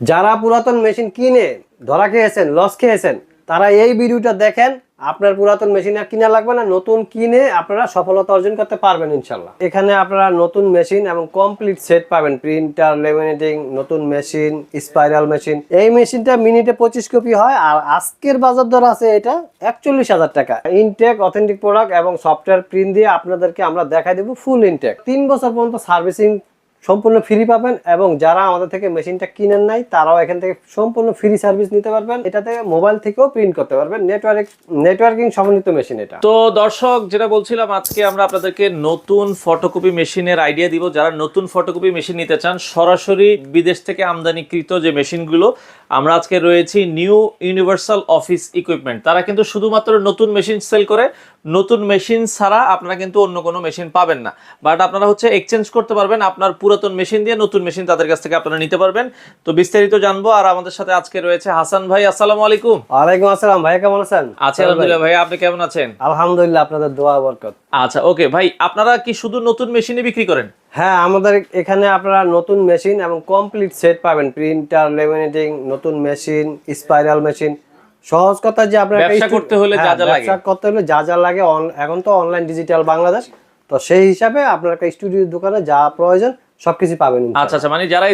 যারা পুরাতন মেশিন কিনে ধরা খেয়েছেন, লস খেয়েছেন, তারা এই ভিডিওটা দেখেন। আপনার পুরাতন মেশিন আর কিনা লাগবে না, নতুন কিনে আপনারা সফলতা অর্জন করতে পারবেন ইনশাল্লাহ। এখানে আপনারা নতুন মেশিন এবং কমপ্লিট সেট পাবেন, প্রিন্টার, লেমিনেটিং, নতুন মেশিন, স্পাইরাল মেশিন। এই মেশিনটা মিনিটে 25 কপি হয় আর আজকের বাজার দর আছে এটা 41,000 টাকা। ইনটেক, অথেন্টিক প্রোডাক্ট এবং সফটওয়্যার প্রিন্ট দিয়ে আপনাদেরকে আমরা দেখাই দেবো ফুল ইনটেক। 3 বছর পর্যন্ত সার্ভিসিং সম্পূর্ণ ফ্রি পাবেন এবং যারা আমাদের থেকে মেশিনটা কিনেন নাই তারাও এখান থেকে সম্পূর্ণ ফ্রি সার্ভিস নিতে পারবেন। এটাতে মোবাইল থেকেও প্রিন্ট করতে পারবেন। নেটওয়ার্কিং সমন্বিত মেশিন এটা। তো দর্শক, যেটা বলছিলাম, আজকে আমরা আপনাদেরকে নতুন ফটোকপি মেশিনের আইডিয়া দিব। যারা নতুন ফটোকপি মেশিন নিতে চান, সরাসরি বিদেশ থেকে আমদানিকৃত যে মেশিনগুলো, আমরা আজকে রয়েছি নিউ ইউনিভার্সাল অফিস ইকুইপমেন্ট। তারা কিন্তু শুধুমাত্র নতুন মেশিন সেল করে, নতুন মেশিন ছাড়া আপনারা কিন্তু অন্য কোনো মেশিন পাবেন না। বাট আপনারা এক্সচেঞ্জ করতে পারবেন, আপনার পুরাতন মেশিন দিয়ে নতুন মেশিন তাদের কাছ থেকে আপনারা নিতে পারবেন। তো বিস্তারিত জানবো। আর আমাদের সাথে আজকে রয়েছে হাসান ভাই। আসসালামু আলাইকুম। ওয়ালাইকুম আসসালাম ভাই, কেমন আছেন? আছি আলহামদুলিল্লাহ। ভাই আপনি কেমন আছেন? আলহামদুলিল্লাহ, আপনাদের দোয়া বরকত। আচ্ছা, ওকে ভাই, আপনারা কি শুধু নতুন মেশিনই বিক্রি করেন? হ্যাঁ, আমাদের এখানে আপনারা নতুন মেশিন এবং কমপ্লিট সেট পাবেন, প্রিন্টার, লেমিনেটিং, নতুন মেশিন, স্পাইরাল মেশিন। সহজ কথা যে আপনারা ব্যবসা করতে হলে যা যা লাগে, ব্যবসা করতে হলে যা যা লাগে, এখন তো অনলাইন ডিজিটাল বাংলাদেশ, তো সেই হিসাবে আপনার একটা স্টুডিওর দোকানে যা প্রয়োজন সবকিছু পাবেন। আচ্ছা আচ্ছা, মানে যারা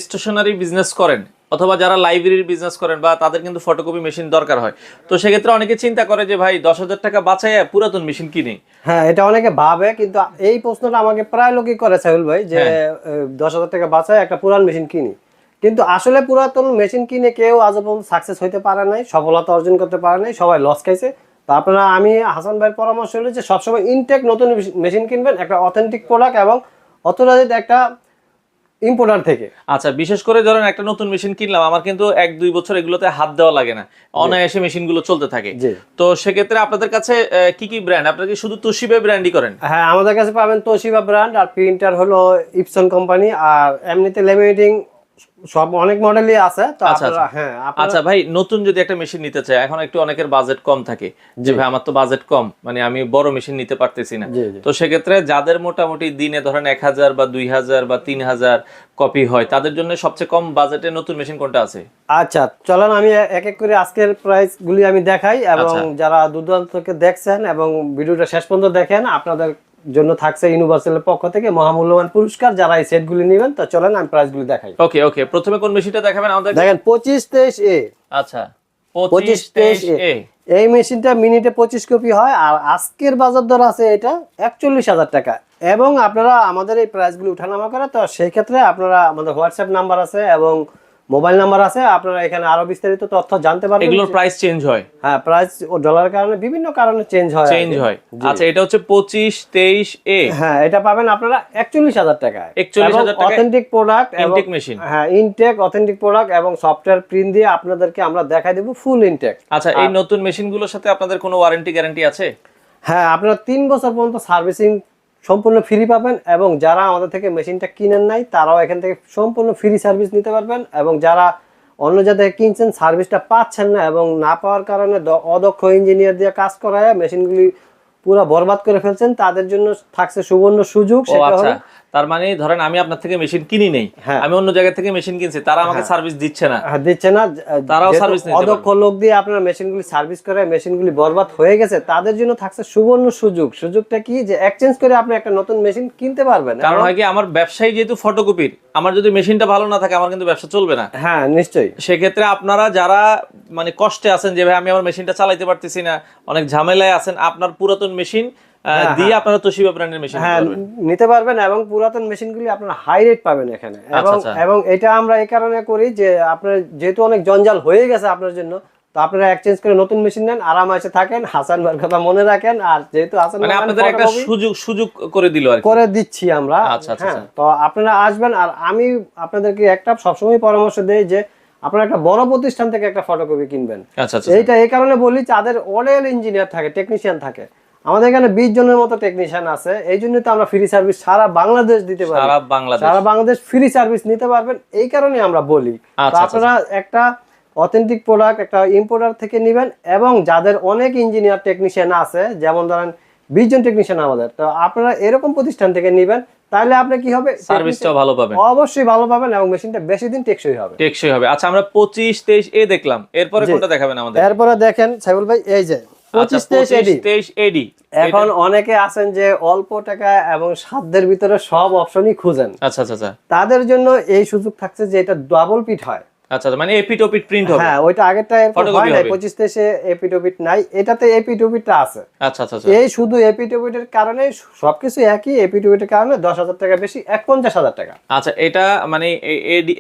স্টেশনারি বিজনেস করেন অথবা যারা লাইব্রেরির বিজনেস করেন, বা তাদের কিন্তু ফটোকপি মেশিন দরকার হয়, তো সেক্ষেত্রে অনেকে চিন্তা করে যে ভাই 10,000 টাকা বাঁচাইয়া পুরাতন মেশিন কিনে। হ্যাঁ, এটা অনেকে ভাবে, কিন্তু এই প্রশ্নটা আমাকে প্রায় লোকই করে সাইফুল ভাই, যে 10,000 টাকা বাঁচায় একটা পুরান মেশিন কিনি। কিন্তু আসলে পুরাতন মেশিন কিনে কেউ আজ পর্যন্ত সাকসেস হইতে পারে নাই, সফলতা অর্জন করতে পারে নাই, সবাই লস খাইছে। তো আপনারা, আমি হাসান ভাইয়ের পরামর্শ হলো যে সবসময় ইনটেক নতুন মেশিন কিনবেন, একটা অথেন্টিক প্রোডাক্ট এবং অথরাইজড একটা ইম্পোর্টার থেকে। আচ্ছা, বিশেষ করে ধরেন একটা নতুন মেশিন কিনলাম, আমার কিন্তু 1-2 বছর এগুলোতে হাত দেওয়া লাগে না, অনায়াসে মেশিনগুলো চলতে থাকে। তো সেক্ষেত্রে আপনাদের কাছে কি কি ব্র্যান্ড? আপনারা কি শুধু তোশিবা ব্র্যান্ডই করেন? হ্যাঁ, আমাদের কাছে পাবেন তোশিবা ব্র্যান্ড, আর প্রিন্টার হলো ইপসন কোম্পানি, আর এমনিতে লেমিনেটিং সব অনেক মডেলই আছে। তো আপনারা, হ্যাঁ আচ্ছা ভাই, নতুন যদি একটা মেশিন নিতে চায়, এখন একটু অনেকের বাজেট কম থাকে, যে ভাই আমার তো বাজেট কম, মানে আমি বড় মেশিন নিতে পারতেছি না। তো সেক্ষেত্রে যাদের মোটামুটি দিনে ধরেন 1,000 বা 2,000 বা 3,000 কপি হয়, তাদের জন্য সবচেয়ে কম বাজেটে নতুন মেশিন কোনটা আছে? আচ্ছা, চলেন আমি এক এক করে আজকের প্রাইস গুলি আমি দেখাই, এবং যারা দূরদূরান্ত থেকে দেখছেন এবং ভিডিওটা শেষ পর্যন্ত দেখেন, আপনাদের জন্য থাকছে ইউনিভার্সালের পক্ষ থেকে মহামূল্যবান পুরস্কার যারা এই সেটগুলি নেবেন। তো চলেন আমি প্রাইসগুলি দেখাই। ওকে ওকে, প্রথমে কোন মেশিনটা দেখাবেন আমাদের? দেখেন 2523A। আচ্ছা, 2523A। এই মেশিনটা মিনিটে 25 কপি হয় আর আজকের বাজার দর আছে এটা 41,000 টাকা। এবং আপনারা আমাদের এই প্রাইসগুলি উঠানামা করে, তো সেই ক্ষেত্রে আপনারা, আমাদের হোয়াটসঅ্যাপ নাম্বার আছে এবং মোবাইল নাম্বার আছে, আপনারা এখানে আরো বিস্তারিত তথ্য জানতে পারবেন। এগুলোর প্রাইস চেঞ্জ হয়? হ্যাঁ, প্রাইস ও ডলারের কারণে বিভিন্ন কারণে চেঞ্জ হয়। আচ্ছা, এটা 2523A। হ্যাঁ, এটা পাবেন আপনারা 41,000 টাকায়। 41,000 টাকায় অথেন্টিক প্রোডাক্ট, ইনটেক মেশিন। হ্যাঁ, ইনটেক, অথেন্টিক প্রোডাক্ট এবং সফটওয়্যার প্রিন্ট দিয়ে আপনাদেরকে আমরা দেখাই দেব ফুল ইনটেক। আচ্ছা, এই নতুন মেশিনগুলোর সাথে আপনাদের কোনো ওয়ারেন্টি গ্যারান্টি আছে? হ্যাঁ, আপনারা 3 বছর পর্যন্ত সার্ভিসিং সম্পূর্ণ ফ্রি পাবেন এবং যারা আমাদের থেকে মেশিনটা কিনেন নাই তারাও এখান থেকে সম্পূর্ণ ফ্রি সার্ভিস নিতে পারবেন। এবং যারা অন্য জায়গায় কিনছেন, সার্ভিসটা পাচ্ছেন না এবং না পাওয়ার কারণে অদক্ষ ইঞ্জিনিয়ার দিয়ে কাজ করায় মেশিনগুলি পুরো বরবাদ করে ফেলছেন, তাদের জন্য থাকছে সুবর্ণ সুযোগ। সেটা হলো, তার মানে ধরেন আমি আপনার থেকে মেশিন কিনি নেই, আমি অন্য জায়গা থেকে মেশিন কিনছি, তারা আমাকে সার্ভিস দিচ্ছে না। তারাও সার্ভিস নিতে পারবে। অদক্ষ লোক দিয়ে আপনারা মেশিনগুলি সার্ভিস করে মেশিনগুলি বরবাদ হয়ে গেছে, তাদের জন্য থাকছে সুবর্ণ সুযোগ। সুযোগটা কি, যে এক্সচেঞ্জ করে আপনি একটা নতুন মেশিন কিনতে পারবেন। কারণ হয় কি, আমার ব্যবসায়ী যেহেতু ফটোকপির, আমার যদি মেশিনটা ভালো না থাকে আমার কিন্তু ব্যবসা চলবে না। হ্যাঁ, নিশ্চয়ই। সেক্ষেত্রে আপনারা যারা মানে কষ্টে আছেন, যে ভাই আমি আমার মেশিনটা চালাইতে পারতেছি না, অনেক ঝামেলায় আছেন, আপনার পুরাতন মেশিন দিয়ে আপনারা তোশিবা ব্র্যান্ডের মেশিন নিতে পারবেন এবং পুরাতন মেশিনগুলি আপনারা হাই রেট পাবেন এখানে। এবং এটা আমরা এই কারণে করি যে আপনার যেহেতু অনেক জঞ্জাল হয়ে গেছে আপনার জন্য, তো আপনারা এক্সচেঞ্জ করে নতুন মেশিন নেন, আরামে থাকেন, হাসান ভাইয়ের কথা মনে রাখেন। আর যেহেতু হাসান মানে আপনাদের একটা সুযোগ করে দিল আর করে দিচ্ছি আমরা। হ্যাঁ, তো আপনারা আসবেন। আর আমি আপনাদেরকে একটা সবসময় পরামর্শ দেই যে আপনারা একটা বড় প্রতিষ্ঠান থেকে একটা ফটোকপি কিনবেন। এইটা এই কারণে বলি, যাদের অনেক ইঞ্জিনিয়ার থাকে, টেকনিশিয়ান থাকে। আমাদের এখানে 20 জনের মতো টেকনিশিয়ান আছে, এই জন্য তো আমরা ফ্রি সার্ভিস সারা বাংলাদেশ দিতে পারি। সারা বাংলাদেশ ফ্রি সার্ভিস নিতে পারবেন, এই কারণে আমরা বলি। আপনারা একটা অথেন্টিক প্রোডাক্ট একটা ইম্পোর্টার থেকে নেবেন, এবং যাদের অনেক ইঞ্জিনিয়ার টেকনিশিয়ান আছে, যেমন ধরেন 20 জন টেকনিশিয়ান আমাদের, তো আপনারা এরকম প্রতিষ্ঠান থেকে নেবেন, তাহলে আপনি কি হবে, সার্ভিসটাও ভালো পাবেন, অবশ্যই ভালো পাবেন এবং মেশিনটা বেশি দিন টেকসই হবে। টেকসই হবে। আচ্ছা আমরা 25 23 এ দেখলাম, এরপরে কোনটা দেখাবেন আমাদের? এরপরে দেখেন সাইফুল ভাই, এই যে 25 23 এডি। এখন অনেকে আছেন যে অল্প টাকা এবং সাধ্যের ভিতরে সব অপশনই খুঁজেন, আচ্ছা আচ্ছা আচ্ছা তাদের জন্য এই সুযোগ থাকছে যে এটা ডাবল পিট হয়। আচ্ছা, মানে এপিট ওপিট প্রিন্ট হবে। হ্যাঁ, ওইটা আগেরটা এরকম হয় না, 25 23 এপিট ওপিট নাই, এটাতে এপিট ওপিটটা আছে। আচ্ছা আচ্ছা আচ্ছা, এই শুধু এপিট ওপিটের কারণে সবকিছু একই, এপিট ওপিটের কারণে 10,000 টাকা বেশি, 50,000 টাকা। আচ্ছা এটা মানে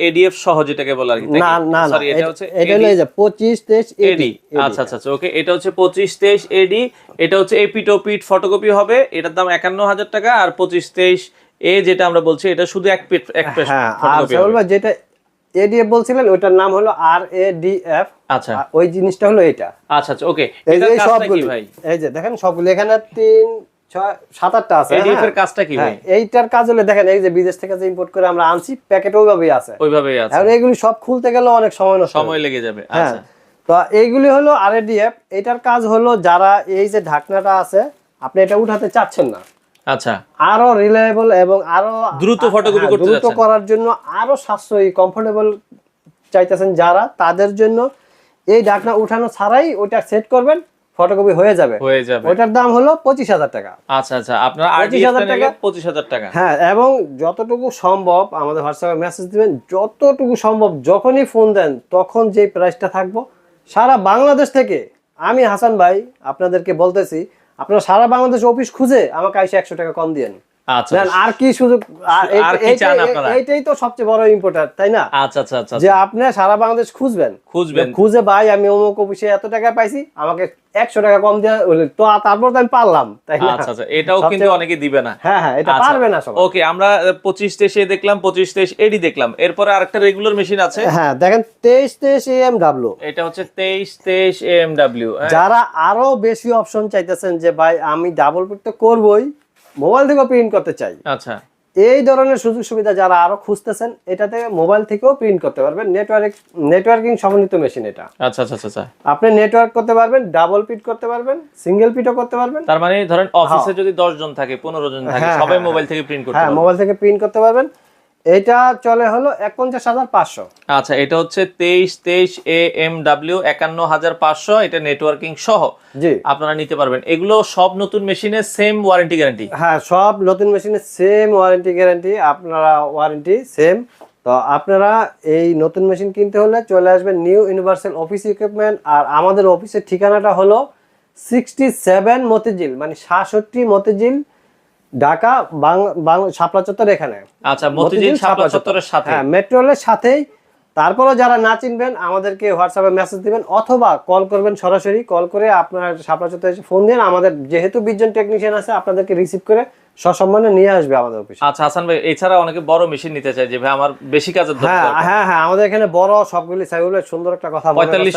এডিএফ সহ যেটাকে বলা আর কি, না না, সরি এটা হচ্ছে এটা হলো এই যে 25 23 এডি। আচ্ছা আচ্ছা আচ্ছা, ওকে, এটা হচ্ছে 25 23 এডি, এটা হচ্ছে এপিট ওপিট ফটোকপি হবে, এটার দাম 51,000 টাকা। আর 25 23 এ যেটা আমরা বলছি এটা শুধু এক পেজ হ্যাঁ, আর ফটোকপি সাইফুল হবে। ভাই যেটা এডিএফ বলছিলেন ওটার নাম হলো RADF। আচ্ছা ওই জিনিসটা হলো এটা। আচ্ছা আচ্ছা, ওকে, এই যে এটার কাজটা কি সবগুলো, ভাই? এই যে দেখেন সবগুলো এখানে 3 6 7 8টা আছে। এডিএফ এর কাজটা কি ভাই? এইটার কাজ হলো দেখেন, এই যে বিদেশ থেকে যে ইম্পোর্ট করে আমরা আনছি, প্যাকেট ওইভাবেই আছে, ওইভাবেই আছে, আর এগুলি সব খুলতে গেলে অনেক সময় লেগে যাবে। হ্যাঁ, আচ্ছা তো এইগুলি হলো RADF। এটার কাজ হলো যারা এই যে ঢাকনাটা আছে আপনি এটা উঠাতে চাচ্ছেন না, আচ্ছা, আরো রিলায়েবল এবং আরো দ্রুত ফটোকপি করতে দ্রুত যাচ্ছেন, করার জন্য আরো সাশ্রয়ী কমফোর্টেবল চাইতেছেন যারা, তাদের জন্য এই ঢাকনা উঠানো ছাড়াই ওটা সেট করবেন, ফটোকপি হয়ে যাবে। ওটার দাম হলো 25,000 টাকা। আচ্ছা আচ্ছা, আপনারা 25,000 টাকা, 25,000 টাকা। হ্যাঁ, এবং যতটুকু সম্ভব আমাদের হোয়াটসঅ্যাপে মেসেজ দিবেন, যতটুকু সম্ভব যখনই ফোন দেন তখন যে প্রাইসটা থাকবো সারা বাংলাদেশ থেকে, আমি হাসান ভাই আপনাদেরকে বলতেছি, আপনারা সারা বাংলাদেশ অফিস খুঁজে আমাকে 100 টাকা কম দিয়েন। আচ্ছা, আর কি সুযোগ, আর কি চান আপনারা? এইটাই তো সবচেয়ে বড় ইম্পর্টেন্ট, তাই না? আচ্ছা আচ্ছা আচ্ছা, যে আপনি সারা বাংলাদেশ খুঁজবেন, খুঁজে ভাই আমি অমুক অফিসে এত টাকা পাইছি, আমাকে 100 টাকা কম দেওয়া তো, তারপর তো আমি পারলাম, তাই না? আচ্ছা আচ্ছা, এটাও কিন্তু অনেকে দিবে না। হ্যাঁ হ্যাঁ, এটা পারবে না সবাই। ওকে, আমরা 25 23 দেখলাম, 25 23 এডি দেখলাম, এরপরে আরেকটা রেগুলার মেশিন আছে। হ্যাঁ, দেখেন 23 23 AMW, এটা হচ্ছে 23 23 AMW। যারা আরো বেশি অপশন চাইতেছেন যে ভাই আমি ডাবল পিট তো করবই, মোবাইল থেকেও প্রিন্ট করতে চাই, আচ্ছা, এই ধরনের সুযোগ সুবিধা যারা আরো খুঁজতেছেন, এটাতে মোবাইল থেকেও প্রিন্ট করতে পারবেন। নেটওয়ার্কিং সমন্বিত মেশিন এটা। আচ্ছা আচ্ছা আচ্ছা, আপনি নেটওয়ার্ক করতে পারবেন, ডাবল পিট করতে পারবেন, সিঙ্গেল পিটও করতে পারবেন। তার মানে ধরেন অফিসে যদি 10 জন থাকে, 15 জন থাকে, সবাই মোবাইল থেকে প্রিন্ট করতে হ্যাঁ, পারবে। মোবাইল থেকে প্রিন্ট করতে পারবেন। এটা চলে হলো 51,500। আচ্ছা, এটা হচ্ছে 23 23 AMW 51,500, এটা নেটওয়ার্কিং সহ জি, আপনারা নিতে পারবেন। এগুলো সব নতুন মেশিনে সেম ওয়ারেন্টি গ্যারান্টি। হ্যাঁ, সব নতুন মেশিনে সেম ওয়ারেন্টি গ্যারান্টি, আপনারা ওয়ারেন্টি সেম। তো আপনারা এই নতুন মেশিন কিনতে হলে চলে আসবেন নিউ ইউনিভার্সাল অফিস ইকুইপমেন্ট। আর আমাদের অফিসের ঠিকানাটা হলো 67 মতিঝিল, মানে 66 মতিঝিল, ঢাকা, শাপলা চত্বর এখানে। আচ্ছা, মতিঝিল শাপলা চত্বরের সাথে, হ্যাঁ, মেট্রো রেলের সাথেই। তারপরে যারা না চিনবেন আমাদেরকে হোয়াটসঅ্যাপে মেসেজ দিবেন অথবা কল করবেন, সরাসরি কল করে আপনার শাপলা চত্বরে এসে ফোন দিন। আমাদের যেহেতু 20 জন টেকনিশিয়ান আছে, আপনাদেরকে রিসিভ করে সসম্মানে নিয়ে আসবে আমাদের অফিসে। আচ্ছা হাসান ভাই, এছাড়া অনেকে বড় মেশিন নিতে চায় যে ভাই আমার বেশি কাজের হ্যাঁ দরকার। হ্যাঁ হ্যাঁ, আমাদের এখানে বড় সবগুলি সাইকেল, সুন্দর একটা কথা বলেছেন, 45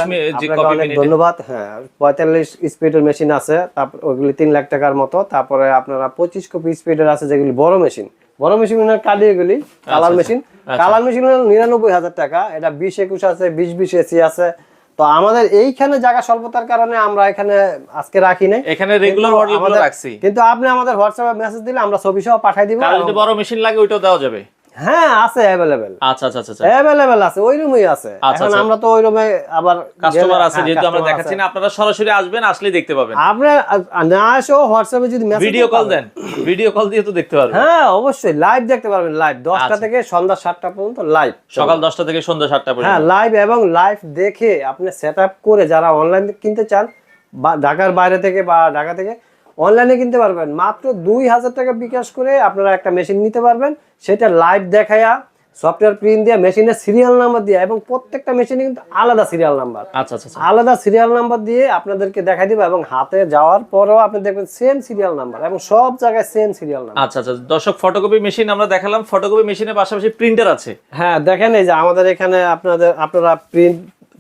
আপনাকে অনেক ধন্যবাদ। হ্যাঁ, 45 স্পিডের মেশিন আছে, তারপর ওইগুলি 3 লাখ টাকার মতো। তারপরে আপনারা 25 কপি স্পিডের আছে, যেগুলি বড় মেশিন। বড় মেশিনের কালি এগুলি কালার মেশিন, কালার মেশিন হলো 99,000 টাকা। এটা 20-21 আছে, 20-20 এসি আছে। তো আমাদের এইখানে জায়গা স্বল্পতার কারণে আমরা এখানে আজকে রাখি নাই, এখানে রেগুলার মডেলগুলো রাখছি। কিন্তু আপনি আমাদের হোয়াটসঅ্যাপে মেসেজ দিলে আমরা ছবি সহ পাঠিয়ে দিব। কারণ যদি বড় মেশিন লাগে ওইটাও দেওয়া যাবে। হ্যাঁ, আছে अवेलेबल। আচ্ছা আচ্ছা আচ্ছা, अवेलेबल আছে, ওই রুমই আছে। এখন আমরা তো ওই রুমে আবার কাস্টমার আছে, যেহেতু আমরা দেখাচ্ছি না, আপনারা সরাসরি আসবেন, আসলেই দেখতে পাবেন। আপনারা না আসো, হোয়াটসঅ্যাপে যদি মেসেজ ভিডিও কল দেন, ভিডিও কল দিয়ে তো দেখতে পারবেন। হ্যাঁ, অবশ্যই লাইভ দেখতে পারবেন। লাইভ 10টা থেকে সন্ধ্যা 7টা পর্যন্ত লাইভ, সকাল 10টা থেকে সন্ধ্যা 7টা পর্যন্ত। হ্যাঁ, লাইভ এবং লাইভ দেখে আপনি সেটআপ করে যারা অনলাইন কিনতে চান, বা ঢাকার বাইরে থেকে বা ঢাকা থেকে অনলাইনে কিনতে পারবেন। মাত্র 2,000 টাকা বিকাশ করে আপনারা একটা মেশিন নিতে পারবেন। সেটা লাইভ দেখায়া, সফটওয়্যার প্রিন্ট দিয়ে, মেশিনের সিরিয়াল নাম্বার দিয়ে, এবং প্রত্যেকটা মেশিনে কিন্তু আলাদা সিরিয়াল নাম্বার, আচ্ছা আচ্ছা, আলাদা সিরিয়াল নাম্বার দিয়ে আপনাদেরকে দেখাই দিব। এবং হাতে যাওয়ার পরেও আপনি দেখবেন সেম সিরিয়াল নাম্বার, এবং সব জায়গায় সেম সিরিয়াল নাম্বার। আচ্ছা আচ্ছা, দর্শক ফটোকপি মেশিন আমরা দেখালাম, ফটোকপি মেশিনের পাশাপাশি প্রিন্টার আছে। হ্যাঁ, দেখেন এই যে আমাদের এখানে আপনারা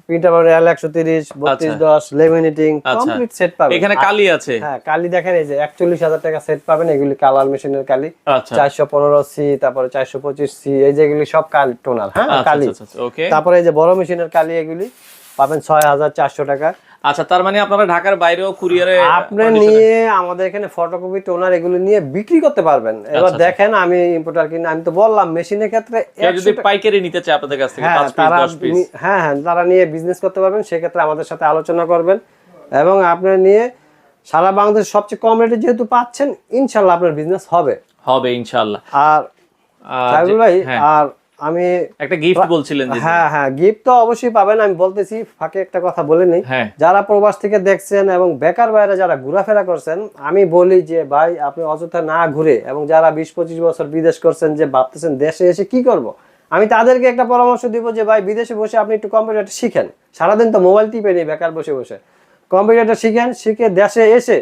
printer L130 3210 laminating complete set পাবেন। এখানে কালি আছে। হ্যাঁ, কালি দেখেন এই যে 41,000 টাকা সেট পাবেন। এগুলি কালার মেশিনের কালি। আচ্ছা, 415C, তারপরে 425C, এই যেগুলি সব কালি টোনার। হ্যাঁ, কালি। ওকে। তারপরে এই যে বড় মেশিনের কালি, এগুলি পাবেন 6,400 টাকা। আচ্ছা, তার মানে আপনারা ঢাকার বাইরেও কুরিয়ারে আপনি নিয়ে আমাদের এখানে ফটোকপি টোনার এগুলো নিয়ে বিক্রি করতে পারবেন। এবার দেখেন আমি ইম্পোর্টার কিনা, আমি তো বললাম মেশিনের ক্ষেত্রে যদি পাইকারি নিতে চায় আপনাদের কাছ থেকে 5 পিস 10 পিস, হ্যাঁ তারা নিয়ে বিজনেস করতে পারবেন। সেক্ষেত্রে আমাদের সাথে আলোচনা করবেন এবং আপনার নিয়ে সারা বাংলাদেশ সবচেয়ে কম রেটে যেহেতু পাচ্ছেন, ইনশাল্লাহ আপনার বিজনেস হবে ইনশাআল্লাহ। আর সাইবুল ভাই, আর আমি একটা গিফট বলছিলেন যে হ্যাঁ গিফট তো অবশ্যই পাবেন। আমি বলতেছি ফাঁকে একটা কথা বলে নেই, হ্যাঁ। যারা প্রবাস থেকে দেখছেন এবং বেকার বাইরে যারা ঘোরাফেরা করছেন, আমি বলি যে ভাই আপনি অযথা না ঘুরে, এবং যারা 20-25 বছর বিদেশ করছেন যে ভাবতেছেন দেশে এসে কি করব, আমি তাদেরকে একটা পরামর্শ দিব যে ভাই বিদেশে বসে আপনি একটু কম্পিউটারটা শিখেন। সারাদিন তো মোবাইল টিপে নেই বেকার বসে বসে, কম্পিউটারটা শিখেন, শিখে দেশে এসে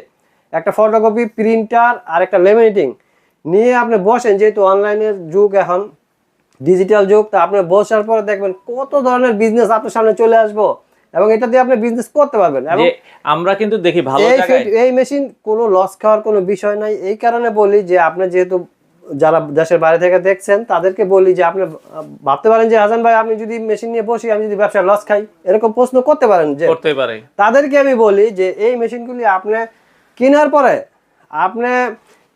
একটা ফটোকপি, প্রিন্টার আর একটা লেমিনেটিং নিয়ে আপনি বসেন। যেহেতু অনলাইনের যুগ, এখন ডিজিটাল যুগ, তো আপনি বসার পরে দেখবেন কত ধরনের বিজনেস আপনার সামনে চলে আসবো, এবং এটা দিয়ে আপনি বিজনেস করতে পারবেন। এবং আমরা কিন্তু দেখি ভালো জায়গায় এই মেশিন কোনো লস খাওয়ার কোনো বিষয় নাই। এই কারণে বলি যে আপনি যেহেতু যারা দেশের বাইরে থেকে দেখছেন তাদেরকে বলি যে আপনি ভাবতে পারেন যে হাসান ভাই আপনি যদি মেশিন নিয়ে বসি, আমি যদি ব্যবসায় লস খাই, এরকম প্রশ্ন করতে পারেন। যে করতে পারে, তাদেরকে আমি বলি যে এই মেশিনগুলি আপনি কেনার পরে আপনি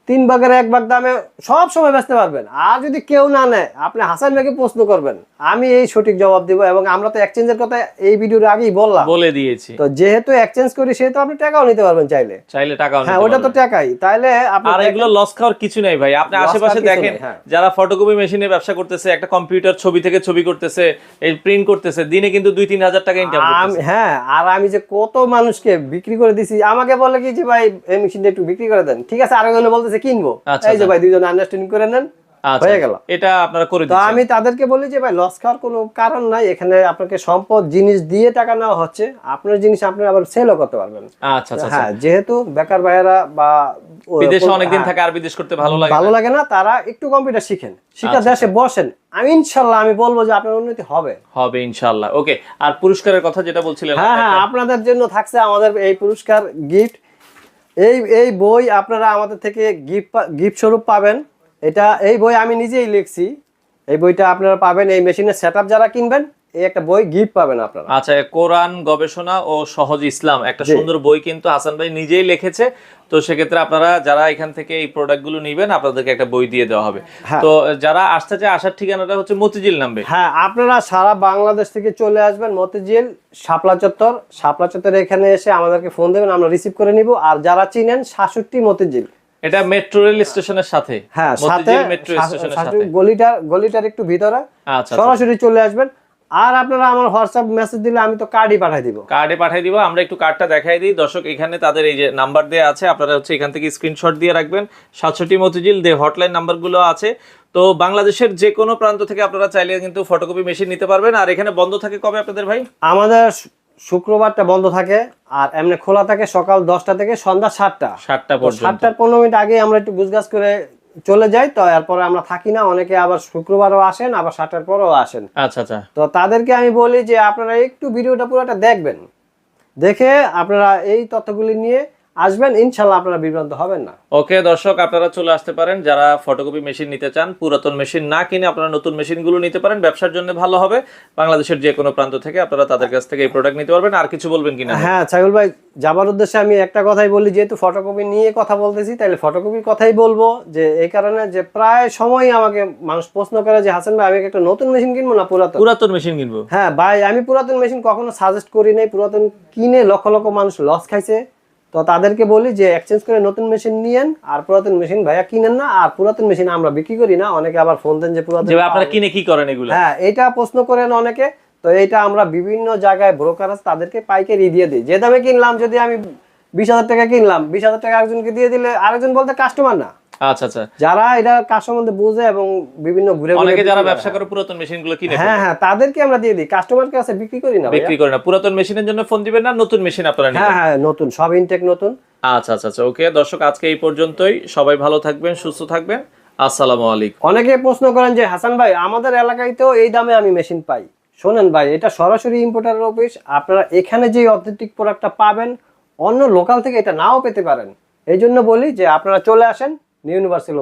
3 ভাগের 1 ভাগ দামে সব সময় বেচতে পারবেন। আর যদি কেউ না নেয়, আপনি হাসান ভাইকে প্রশ্ন করবেন, আমি এই সঠিক জবাব দিব। এবং আমরা তো এক্সচেঞ্জের কথা এই ভিডিওর আগেই বলে দিয়েছি, তো যেহেতু এক্সচেঞ্জ করি সেহেতু আপনি টাকাও নিতে পারবেন, চাইলে টাকাও নিতে পারবেন। হ্যাঁ, ওটা তো টাকাই। তাইলে আর এগুলো লস খাওয়ার কিছু নাই ভাই। আপনি আশেপাশে দেখেন যারা ফটোকপি মেশিনে ব্যবসা করতেছে, একটা কম্পিউটার ছবি থেকে ছবি করতেছে, এই প্রিন্ট করতেছে, দিনে কিন্তু 2-3 হাজার টাকা ইনকাম করতেছে। হ্যাঁ, আর আমি যে কত মানুষকে বিক্রি করে দিছি, আমাকে বলে কি যে ভাই এই মেশিনটা একটু বিক্রি করে দেন, ঠিক আছে, আরেকজন বলতেছে কিনবো, এই যে ভাই দুইজন আন্ডারস্ট্যান্ডিং করে নেন, হয়ে গেল। এটা আপনারা করে দিচ্ছেন। তো আমি তাদেরকে বলি যে ভাই লস খাওয়ার কোনো কারণ নাই, এখানে আপনাকে সম্পদ জিনিস দিয়ে টাকা নেওয়া হচ্ছে, আপনার জিনিস আপনি আবার সেলও করতে পারবেন। আচ্ছা, হ্যাঁ, যেহেতু বেকার ভাইয়েরা বা বিদেশে অনেকদিন থাকে আর বিদেশ করতে ভালো লাগে না, তারা একটু কম্পিউটার শিখেন, শিখে দেশে বসেন, আমি ইনশাআল্লাহ আমি বলবো যে আপনার উন্নতি হবে ইনশাআল্লাহ। ওকে, আর পুরস্কারের কথা যেটা বলছিলেন, হ্যাঁ আপনাদের জন্য থাকছে আমাদের এই পুরস্কার গিফট। এই বই আপনারা আমাদের থেকে গিফট স্বরূপ পাবেন। এই বই আমি নিজেই লিখছি, এই বইটা আপনারা পাবেন। এই মেশিনের সেটআপ যারা কিনবেন, এই একটা বই গিফট পাবেন আপনারা। আচ্ছা, কোরআন গবেষণা ও সহজ ইসলাম, একটা সুন্দর বই কিন্তু হাসান ভাই নিজেই লিখেছে। তো সেক্ষেত্রে আপনারা যারা এখান থেকে এই প্রোডাক্টগুলো নেবেন, আপনাদেরকে একটা বই দিয়ে দেওয়া হবে। তো যারা আসতে চায়, আসার ঠিকানাটা হচ্ছে মতিঝিল নামবে। হ্যাঁ, আপনারা সারা বাংলাদেশ থেকে চলে আসবেন মতিঝিল শাপলা চত্বর, এখানে এসে আমাদেরকে ফোন দেবেন, আমরা রিসিভ করে নিব। আর যারা চিনেন 66 মতিঝিল, এটা মেট্রো রেল স্টেশনের সাথে, হ্যাঁ মতিঝিল মেট্রো স্টেশনের সাথে, গলিটার একটু ভিতরে, সরাসরি চলে আসবেন। আর আপনারা আমার হোয়াটসঅ্যাপ মেসেজ দিলে আমি তো কার্ডে পাঠিয়ে দিব। আমরা একটু কার্ডটা দেখাই দিই দর্শক। এখানে তাদের এই যে নাম্বার দেয়া আছে, আপনারা হচ্ছে এখান থেকে স্ক্রিনশট দিয়ে রাখবেন। 67 মতিঝিল হটলাইন নাম্বারগুলো আছে। তো বাংলাদেশের যে কোনো প্রান্ত থেকে আপনারা চাইলে কিন্তু ফটোকপি মেশিন নিতে পারবেন। আর এখানে বন্ধ থাকে কবে আপনাদের ভাই? আমাদের শুক্রবারটা বন্ধ থাকে, আর এমনি খোলা থাকে সকাল 10টা থেকে সন্ধ্যা 7টা পর্যন্ত। 7টার 15 মিনিট আগে আমরা একটু গুছগাছ করে চলে যাই, তো এরপরে আমরা থাকি না। অনেকে আবার শুক্রবারও আসেন, আবার 7টার পরেও আসেন। আচ্ছা, তো তাদেরকে আমি বলি যে আপনারা একটু ভিডিওটা পুরোটা দেখবেন, দেখে আপনারা এই তথ্যগুলি নিয়ে আসবেন, ইনশাআল্লাহ আপনারা বিভ্রান্ত হবেন না। ওকে দর্শক, আপনারা চলে আসতে পারেন যারা ফটোকপি মেশিন নিতে চান। পুরাতন মেশিন না কিনে আপনারা নতুন মেশিনগুলো নিতে পারেন, ব্যবসার জন্য ভালো হবে। বাংলাদেশের যে কোনো প্রান্ত থেকে আপনারা তাদের কাছ থেকে এই প্রোডাক্ট নিতে পারবেন। আর কিছু বলবেন কিনা? হ্যাঁ ছাগল ভাই, যাবার উদ্দেশ্যে আমি একটা কথাই বলি, যেহেতু ফটোকপি নিয়ে কথা বলতেছি, তাহলে ফটোকপির কথাই বলবো। যে এই কারণে যে প্রায় সময় আমাকে মানুষ প্রশ্ন করে যে হাসান ভাই আমি একটা নতুন মেশিন কিনবো না পুরাতন মেশিন কিনবো? হ্যাঁ ভাই, আমি পুরাতন মেশিন কখনো সাজেস্ট করি নাই। পুরাতন কিনে লক্ষ লক্ষ মানুষ লস খাইছে। তো তাদেরকে বলি যে এক্সচেঞ্জ করে নতুন মেশিন নিয়েন, আর পুরাতন মেশিন ভাইয়া কিনেন না। আর পুরাতন মেশিন আমরা বিক্রি করি না। অনেকে আবার ফোন দেন যে পুরাতন আপনারা কিনে কি করেন এগুলো? হ্যাঁ, এটা প্রশ্ন করেন অনেকে। তো এইটা আমরা বিভিন্ন জায়গায় ব্রোকার আছে, তাদেরকে পাইকারি দিয়ে দিই। যে দামে কিনলাম, যদি আমি 20,000 টাকা কিনলাম, 20,000 টাকা আরেকজনকে দিয়ে দিলে আরেকজন বলতে কাস্টমার না। আচ্ছা, যারা এটা কাজ সম্বন্ধে বুঝে এবং বিভিন্ন অনেকে যারা ব্যবসা করে পুরাতন মেশিনগুলো কিনে, হ্যাঁ তাদেরকে আমরা দিয়ে দিই, কাস্টমার কাছে বিক্রি করি না। পুরাতন মেশিনের জন্য ফোন দিবেন না, নতুন মেশিন আপনারা নেবেন? হ্যাঁ নতুন, সব ইনটেক নতুন। আচ্ছা, ওকে দর্শক, আজকে এই পর্যন্তই। সবাই ভালো থাকবেন, সুস্থ থাকবেন। আসসালামু আলাইকুম। অনেকে প্রশ্ন করেন যে হাসান ভাই আমাদের এলাকায় তো এই দামে আমি মেশিন পাই। শোনেন ভাই, এটা সরাসরি ইম্পোর্টারের অফিস। আপনারা এখানে যে অথেন্টিক প্রোডাক্টটা পাবেন, অন্য লোকাল থেকে এটা নাও পেতে পারেন। এই জন্য বলি যে আপনারা চলে আসেন নিউ ইউনিভার্সাল।